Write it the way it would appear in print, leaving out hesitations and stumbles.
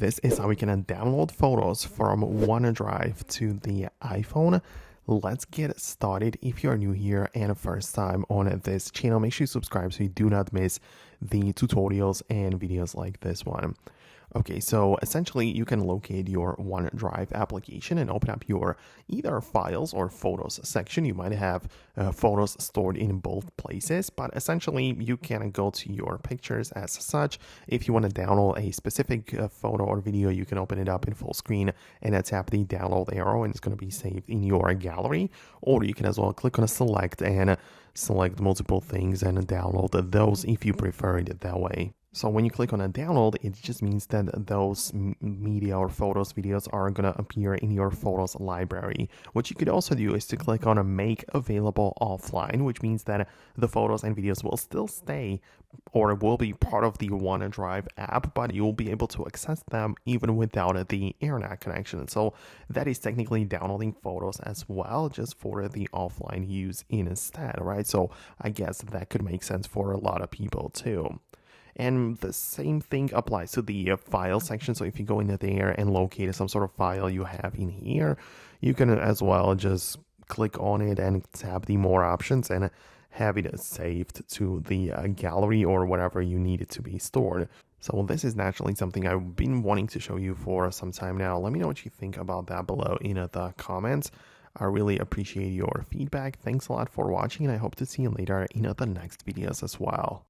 This is how we can download photos from OneDrive to the iPhone. Let's get started. If you're new here and first time on this channel, make sure you subscribe so you do not miss the tutorials and videos like this one. Okay, so essentially you can locate your OneDrive application and open up your either files or photos section. You might have photos stored in both places, but essentially you can go to your pictures as such. If you want to download a specific photo or video, you can open it up in full screen and tap the download arrow and it's going to be saved in your gallery. Or you can as well click on select and select multiple things and download those if you prefer it that way. So when you click on a download, it just means that those media or photos, videos are going to appear in your photos library. What you could also do is to click on a make available offline, which means that the photos and videos will still stay or will be part of the OneDrive app, but you'll be able to access them even without the internet connection. So that is technically downloading photos as well, just for the offline use instead, right? So I guess that could make sense for a lot of people too. And the same thing applies to the file section. So if you go into there and locate some sort of file you have in here, you can as well just click on it and tap the more options and have it saved to the gallery or whatever you need it to be stored. So this is naturally something I've been wanting to show you for some time now. Let me know what you think about that below in the comments. I really appreciate your feedback. Thanks a lot for watching and I hope to see you later in the next videos as well.